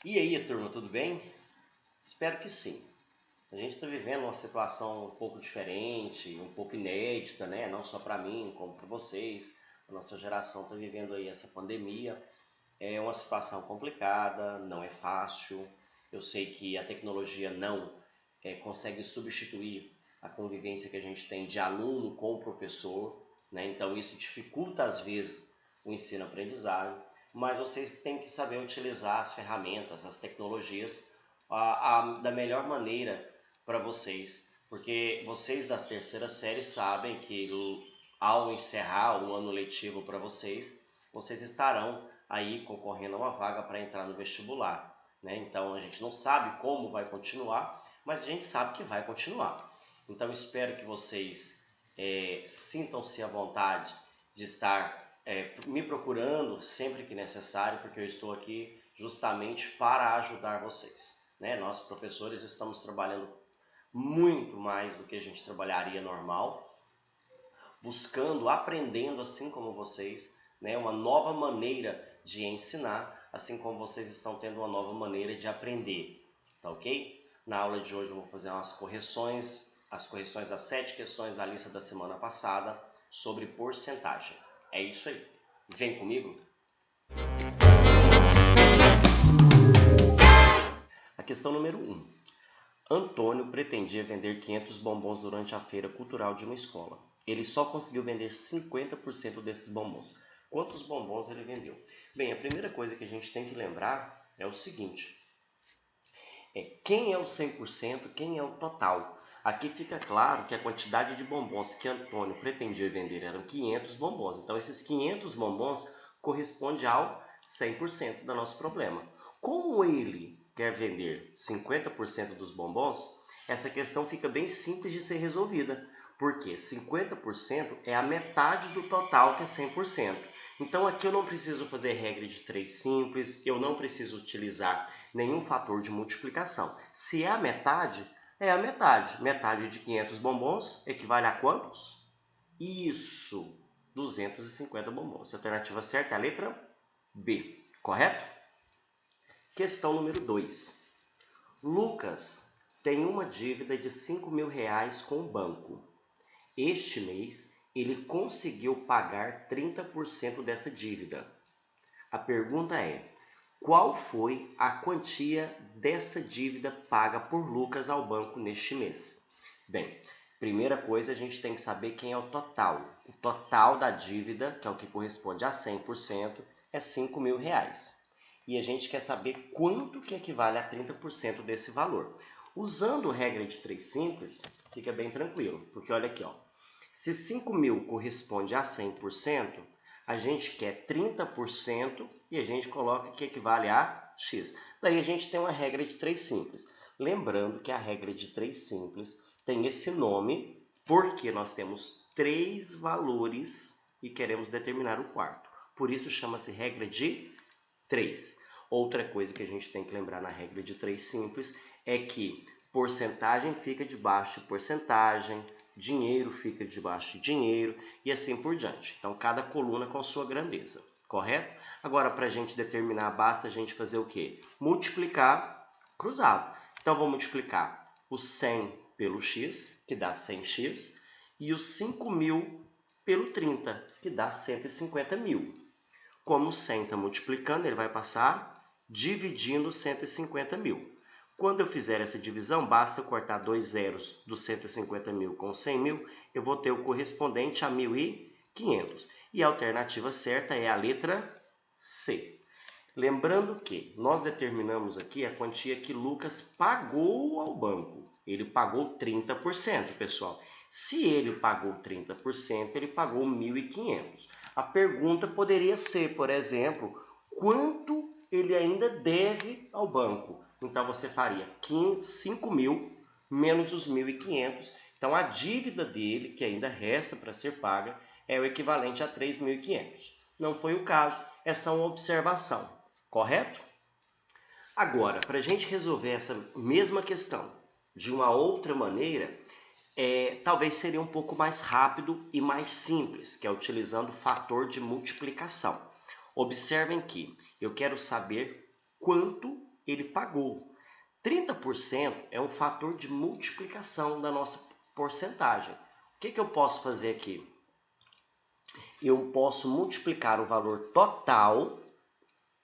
E aí, turma, tudo bem? Espero que sim. A gente está vivendo uma situação um pouco diferente, um pouco inédita, né? Não só para mim, como para vocês. A nossa geração está vivendo aí essa pandemia. É uma situação complicada, não é fácil. Eu sei que a tecnologia não consegue substituir a convivência que a gente tem de aluno com o professor, né? Então isso dificulta às vezes o ensino-aprendizagem, mas vocês têm que saber utilizar as ferramentas, as tecnologias da melhor maneira para vocês, porque vocês da terceira série sabem que ao encerrar o ano letivo para vocês, vocês estarão aí concorrendo a uma vaga para entrar no vestibular, né? Então a gente não sabe como vai continuar, mas a gente sabe que vai continuar. Então espero que vocês sintam-se à vontade de estar me procurando sempre que necessário, porque eu estou aqui justamente para ajudar vocês, né? Nós professores estamos trabalhando muito mais do que a gente trabalharia normal, buscando, aprendendo assim como vocês, né, uma nova maneira de ensinar, assim como vocês estão tendo uma nova maneira de aprender, tá ok? Na aula de hoje eu vou fazer umas correções, as correções das 7 questões da lista da semana passada sobre porcentagem. É isso aí. Vem comigo? A questão número 1. Antônio pretendia vender 500 bombons durante a feira cultural de uma escola. Ele só conseguiu vender 50% desses bombons. Quantos bombons ele vendeu? Bem, a primeira coisa que a gente tem que lembrar é o seguinte: quem é o 100%, quem é o total. Aqui fica claro que a quantidade de bombons que Antônio pretendia vender eram 500 bombons. Então, esses 500 bombons correspondem ao 100% do nosso problema. Como ele quer vender 50% dos bombons, essa questão fica bem simples de ser resolvida, porque 50% é a metade do total, que é 100%. Então aqui eu não preciso fazer regra de 3 simples, eu não preciso utilizar nenhum fator de multiplicação. Se é a metade, é a metade. Metade de 500 bombons equivale a quantos? Isso, 250 bombons. A alternativa certa é a letra B, correto? Questão número 2. Lucas tem uma dívida de R$ 5.000 com o banco. Este mês, ele conseguiu pagar 30% dessa dívida. A pergunta é: qual foi a quantia dessa dívida paga por Lucas ao banco neste mês? Bem, primeira coisa, a gente tem que saber quem é o total. O total da dívida, que é o que corresponde a 100%, é R$ 5.000. E a gente quer saber quanto que equivale a 30% desse valor. Usando regra de 3 simples, fica bem tranquilo, porque olha aqui, ó. Se 5.000 corresponde a 100%, a gente quer 30% e a gente coloca que equivale a x. Daí a gente tem uma regra de 3 simples. Lembrando que a regra de 3 simples tem esse nome porque nós temos 3 valores e queremos determinar o quarto. Por isso chama-se regra de 3. Outra coisa que a gente tem que lembrar na regra de 3 simples é que porcentagem fica debaixo de porcentagem, dinheiro fica debaixo de dinheiro e assim por diante. Então, cada coluna com sua grandeza, correto? Agora, para a gente determinar, basta a gente fazer o quê? Multiplicar cruzado. Então, vou multiplicar o 100 pelo x, que dá 100x, e os 5.000 pelo 30, que dá 150.000. Como o 100 está multiplicando, ele vai passar dividindo 150.000. Quando eu fizer essa divisão, basta cortar 2 zeros do 150.000 com 100.000, eu vou ter o correspondente a 1.500. E a alternativa certa é a letra C. Lembrando que nós determinamos aqui a quantia que Lucas pagou ao banco. Ele pagou 30%, pessoal. Se ele pagou 30%, ele pagou 1.500. A pergunta poderia ser, por exemplo, quanto ele ainda deve ao banco. Então, você faria 5.000 menos os 1.500. Então, a dívida dele, que ainda resta para ser paga, é o equivalente a 3.500. Não foi o caso, é só uma observação, correto? Agora, para a gente resolver essa mesma questão de uma outra maneira, talvez seria um pouco mais rápido e mais simples, que é utilizando o fator de multiplicação. Observem que eu quero saber quanto ele pagou. 30% é um fator de multiplicação da nossa porcentagem. O que eu posso fazer aqui? Eu posso multiplicar o valor total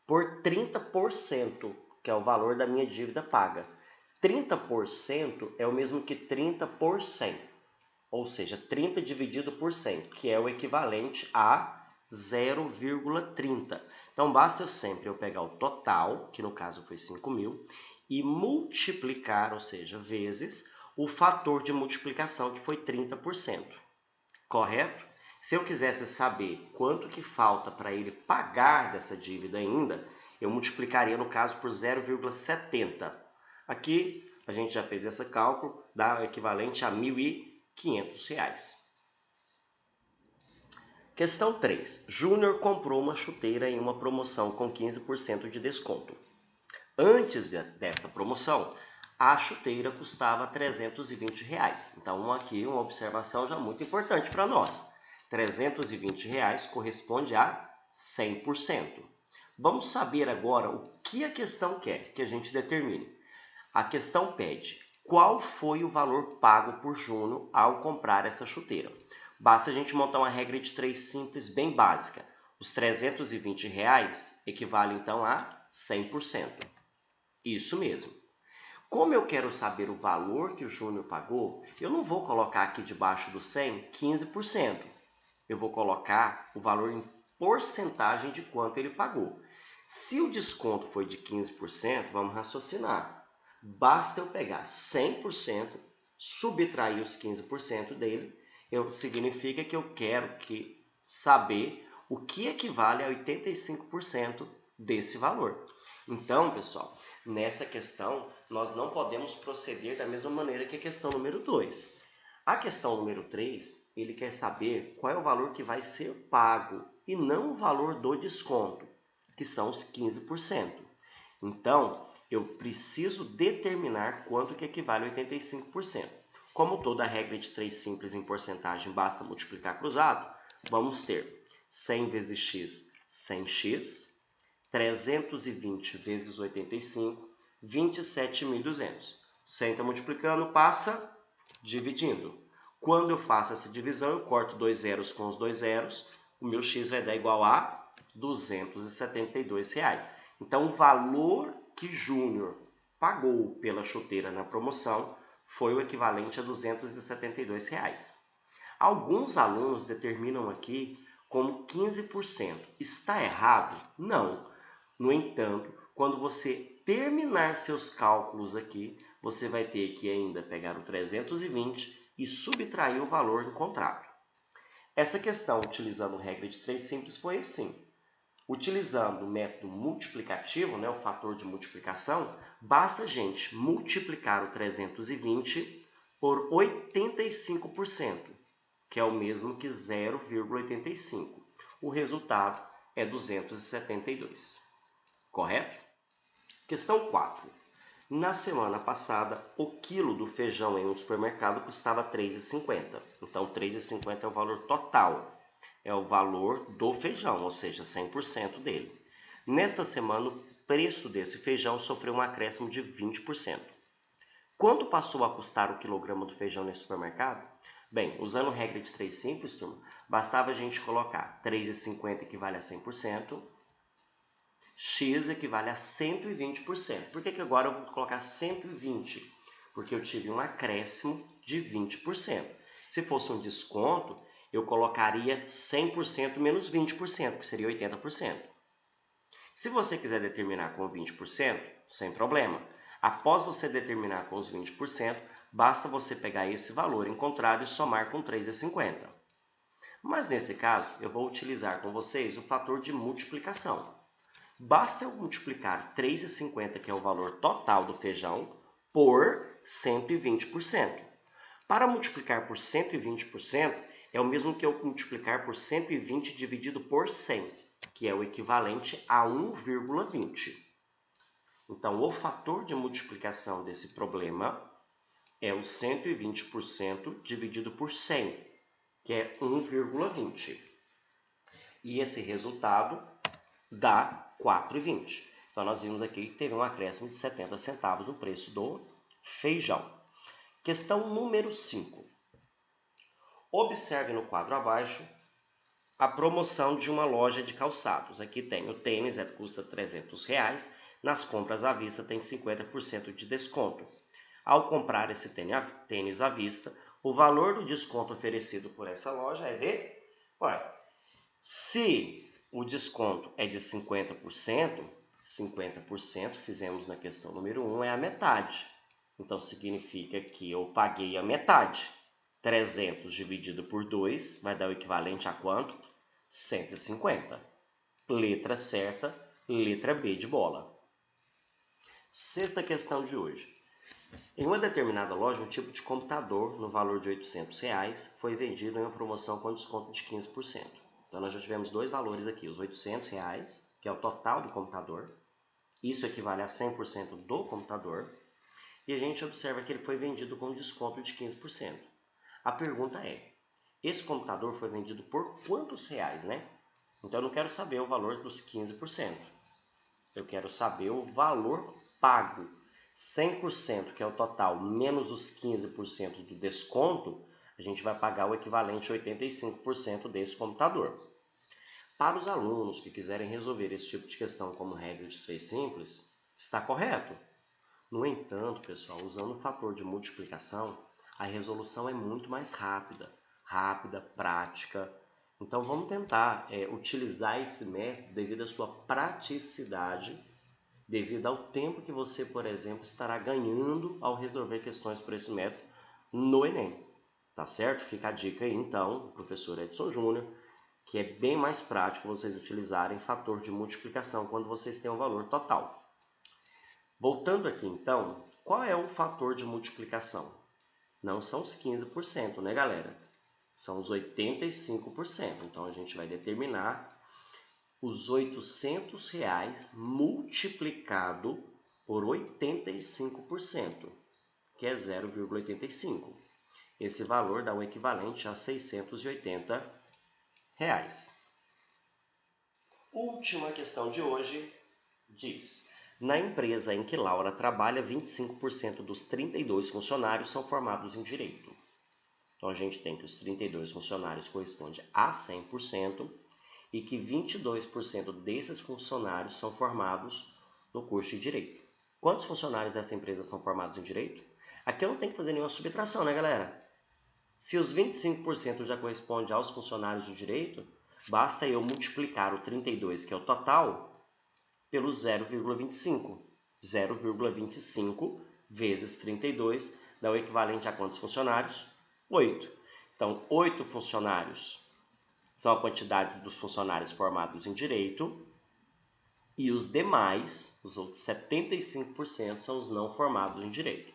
por 30%, que é o valor da minha dívida paga. 30% é o mesmo que 30 por 100, ou seja, 30 dividido por 100, que é o equivalente a 0,30. Então, basta sempre eu pegar o total, que no caso foi 5.000, e multiplicar, ou seja, vezes, o fator de multiplicação, que foi 30%. Correto? Se eu quisesse saber quanto que falta para ele pagar dessa dívida ainda, eu multiplicaria, no caso, por 0,70. Aqui, a gente já fez esse cálculo, dá o equivalente a R$ 1.500. Questão 3. Júnior comprou uma chuteira em uma promoção com 15% de desconto. Antes dessa promoção, a chuteira custava R$ 320. Então, aqui uma observação já muito importante para nós. R$ 320 corresponde a 100%. Vamos saber agora o que a questão quer que a gente determine. A questão pede qual foi o valor pago por Júnior ao comprar essa chuteira. Basta a gente montar uma regra de 3 simples bem básica. Os R$ 320 equivale então a 100%. Isso mesmo. Como eu quero saber o valor que o Júnior pagou, eu não vou colocar aqui debaixo do 100 15%. Eu vou colocar o valor em porcentagem de quanto ele pagou. Se o desconto foi de 15%, vamos raciocinar. Basta eu pegar 100%, subtrair os 15% dele, significa que eu quero saber o que equivale a 85% desse valor. Então, pessoal, nessa questão, nós não podemos proceder da mesma maneira que a questão número 2. A questão número 3, ele quer saber qual é o valor que vai ser pago e não o valor do desconto, que são os 15%. Então, eu preciso determinar quanto que equivale a 85%. Como toda regra de 3 simples em porcentagem basta multiplicar cruzado, vamos ter 100 vezes x, 100x, 320 vezes 85, 27.200. 100 está multiplicando, passa dividindo. Quando eu faço essa divisão, eu corto 2 zeros com os 2 zeros, o meu x vai dar igual a R$ 272. Então, o valor que Júnior pagou pela chuteira na promoção foi o equivalente a R$ 272. Alguns alunos determinam aqui como 15%. Está errado? Não. No entanto, quando você terminar seus cálculos aqui, você vai ter que ainda pegar o 320 e subtrair o valor encontrado. Essa questão, utilizando regra de 3 simples, foi assim. Utilizando o método multiplicativo, o fator de multiplicação, basta a gente multiplicar o 320 por 85%, que é o mesmo que 0,85. O resultado é 272. Correto? Questão 4. Na semana passada, o quilo do feijão em um supermercado custava R$ 3,50. Então, R$ 3,50 é o valor total. É o valor do feijão, ou seja, 100% dele. Nesta semana, o preço desse feijão sofreu um acréscimo de 20%. Quanto passou a custar o quilograma do feijão nesse supermercado? Bem, usando regra de 3 simples, turma, bastava a gente colocar 3,50 equivale a 100%, x equivale a 120%. Por que agora eu vou colocar 120%? Porque eu tive um acréscimo de 20%. Se fosse um desconto, eu colocaria 100% menos 20%, que seria 80%. Se você quiser determinar com 20%, sem problema. Após você determinar com os 20%, basta você pegar esse valor encontrado e somar com 3,50. Mas nesse caso, eu vou utilizar com vocês o fator de multiplicação. Basta eu multiplicar 3,50, que é o valor total do feijão, por 120%. Para multiplicar por 120%, é o mesmo que eu multiplicar por 120 dividido por 100, que é o equivalente a 1,20. Então, o fator de multiplicação desse problema é o 120% dividido por 100, que é 1,20. E esse resultado dá 4,20. Então, nós vimos aqui que teve um acréscimo de 70 centavos no preço do feijão. Questão número 5. Observe no quadro abaixo a promoção de uma loja de calçados. Aqui tem o tênis, custa R$300. Nas compras à vista tem 50% de desconto. Ao comprar esse tênis à vista, o valor do desconto oferecido por essa loja é de... se o desconto é de 50%, 50% fizemos na questão número 1 é a metade. Então, significa que eu paguei a metade. 300 dividido por 2 vai dar o equivalente a quanto? 150. Letra certa, letra B de bola. Sexta questão de hoje. Em uma determinada loja, um tipo de computador no valor de R$800 foi vendido em uma promoção com desconto de 15%. Então, nós já tivemos dois valores aqui, os R$800, que é o total do computador. Isso equivale a 100% do computador. E a gente observa que ele foi vendido com desconto de 15%. A pergunta é, esse computador foi vendido por quantos reais, né? Então, eu não quero saber o valor dos 15%. Eu quero saber o valor pago. 100%, que é o total, menos os 15% do desconto, a gente vai pagar o equivalente a 85% desse computador. Para os alunos que quiserem resolver esse tipo de questão como regra de 3 simples, está correto. No entanto, pessoal, usando o fator de multiplicação, a resolução é muito mais rápida, prática. Então, vamos tentar utilizar esse método devido à sua praticidade, devido ao tempo que você, por exemplo, estará ganhando ao resolver questões por esse método no Enem. Tá certo? Fica a dica aí, então, do professor Edson Júnior, que é bem mais prático vocês utilizarem fator de multiplicação quando vocês têm um valor total. Voltando aqui, então, qual é o fator de multiplicação? Não são os 15%, né, galera? São os 85%. Então, a gente vai determinar os R$800 multiplicado por 85%, que é 0,85. Esse valor dá um equivalente a R$680. Última questão de hoje diz: na empresa em que Laura trabalha, 25% dos 32 funcionários são formados em direito. Então, a gente tem que os 32 funcionários correspondem a 100%, e que 22% desses funcionários são formados no curso de Direito. Quantos funcionários dessa empresa são formados em Direito? Aqui eu não tenho que fazer nenhuma subtração, né, galera? Se os 25% já correspondem aos funcionários de Direito, basta eu multiplicar o 32, que é o total, pelo 0,25. 0,25 vezes 32 dá o equivalente a quantos funcionários? 8. Então, 8 funcionários são a quantidade dos funcionários formados em Direito, e os demais, os outros 75%, são os não formados em Direito.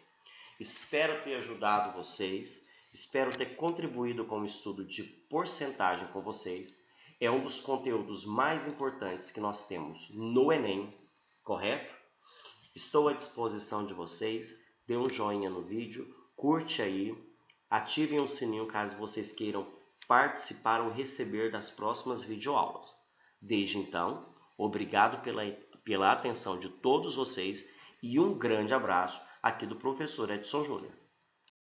Espero ter ajudado vocês, espero ter contribuído com o estudo de porcentagem com vocês. É um dos conteúdos mais importantes que nós temos no Enem, correto? Estou à disposição de vocês, dê um joinha no vídeo, curte aí, ativem o sininho caso vocês queiram participar ou receber das próximas videoaulas. Desde então, obrigado pela atenção de todos vocês e um grande abraço aqui do professor Edson Júnior.